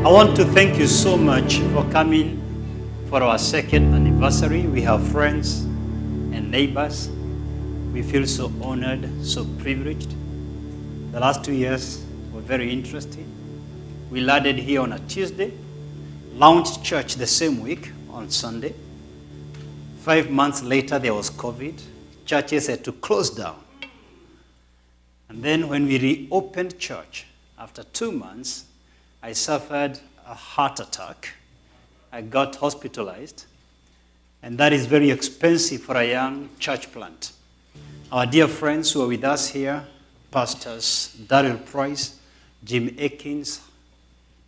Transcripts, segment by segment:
I want to thank you so much for coming for our second anniversary. We have friends and neighbors. We feel so honored, so privileged. The last 2 years were very interesting. We landed here on a Tuesday, launched church the same week on Sunday. 5 months later, there was COVID. Churches had to close down. And then when we reopened church, after 2 months, I suffered a heart attack. I got hospitalized. And that is very expensive for a young church plant. Our dear friends who are with us here, Pastors Daryl Price, Jim Akins,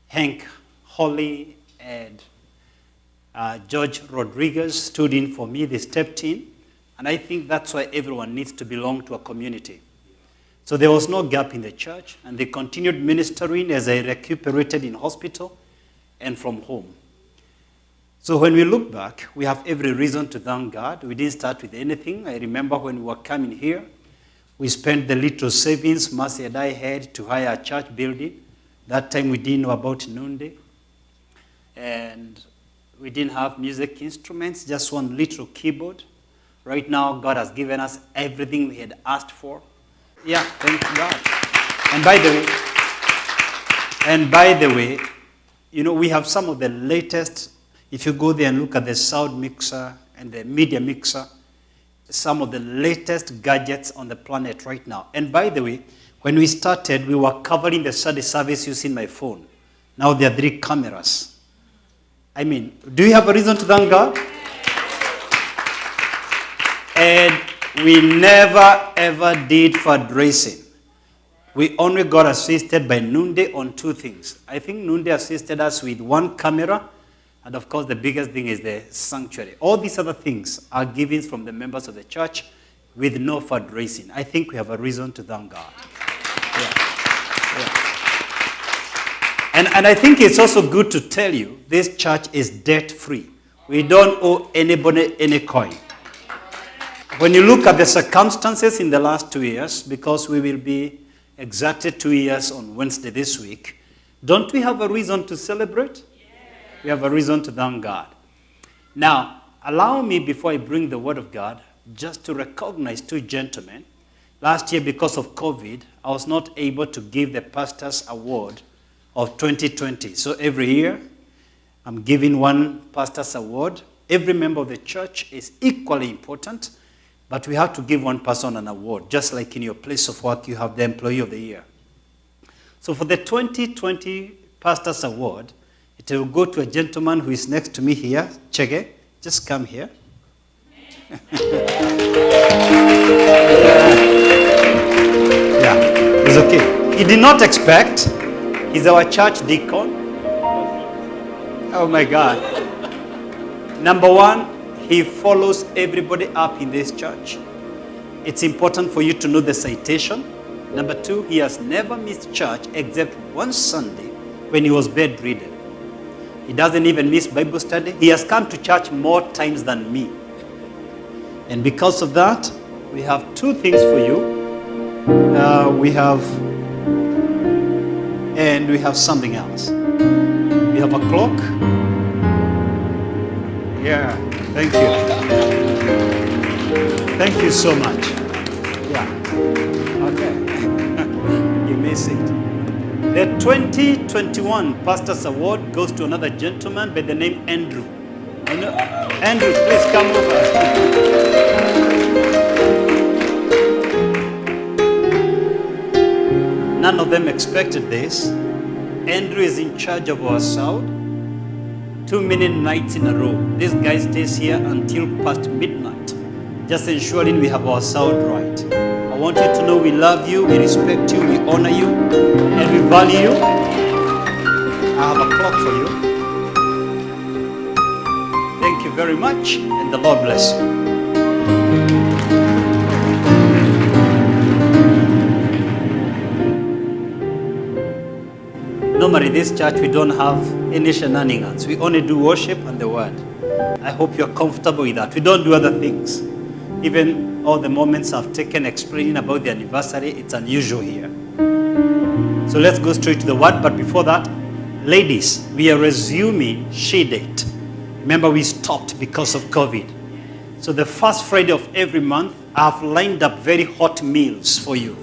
Hank Holly, and George Rodriguez stood in for me. They stepped in. And I think that's why everyone needs to belong to a community. So there was no gap in the church, and they continued ministering as I recuperated in hospital and from home. So when we look back, we have every reason to thank God. We didn't start with anything. I remember when we were coming here, we spent the little savings Mercy and I had to hire a church building. That time we didn't know about noonday. And we didn't have music instruments, just one little keyboard. Right now, God has given us everything we had asked for. Yeah, thank God. And by the way, you know, we have some of the latest, if you go there and look at the sound mixer and the media mixer, some of the latest gadgets on the planet right now. And by the way, when we started, we were covering the Sunday service using my phone. Now there are 3 cameras. I mean, do you have a reason to thank God? And we never, ever did fundraising. We only got assisted by Noonday on 2 things. I think Noonday assisted us with 1 camera, and of course the biggest thing is the sanctuary. All these other things are givings from the members of the church with no fundraising. I think we have a reason to thank God. Yeah. And I think it's also good to tell you, this church is debt-free. We don't owe anybody any coin. When you look at the circumstances in the last 2 years, because we will be exactly 2 years on Wednesday this week, don't we have a reason to celebrate? Yeah. We have a reason to thank God. Now, allow me, before I bring the word of God, just to recognize 2 gentlemen. Last year, because of COVID, I was not able to give the Pastors Award of 2020. So every year, I'm giving 1 Pastors Award. Every member of the church is equally important. But we have to give 1 person an award, just like in your place of work, you have the Employee of the Year. So for the 2020 Pastors Award, it will go to a gentleman who is next to me here. Chege, just come here. Yeah, it's okay. He did not expect. He's our church deacon. Oh my God. Number 1, he follows everybody up in this church. It's important for you to know the citation. Number 2, he has never missed church except 1 Sunday when he was bedridden. He doesn't even miss Bible study. He has come to church more times than me. And because of that, we have 2 things for you. We have something else. We have a clock. Yeah. Thank you. Thank you so much. Yeah. Okay. You miss it. The 2021 Pastors Award goes to another gentleman by the name Andrew. I know. Andrew, please come over. None of them expected this. Andrew is in charge of our sound. 2 minute nights in a row. This guy stays here until past midnight, just ensuring we have our sound right. I want you to know we love you, we respect you, we honor you, and we value you. I have a clock for you. Thank you very much, and the Lord bless you. Normally, this church, we don't have any shenanigans. We only do worship and the word. I hope you're comfortable with that. We don't do other things. Even all the moments I've taken explaining about the anniversary, it's unusual here. So let's go straight to the word. But before that, Ladies, we are resuming She Date. Remember, we stopped because of COVID. So the first Friday of every month, I've lined up very hot meals for you.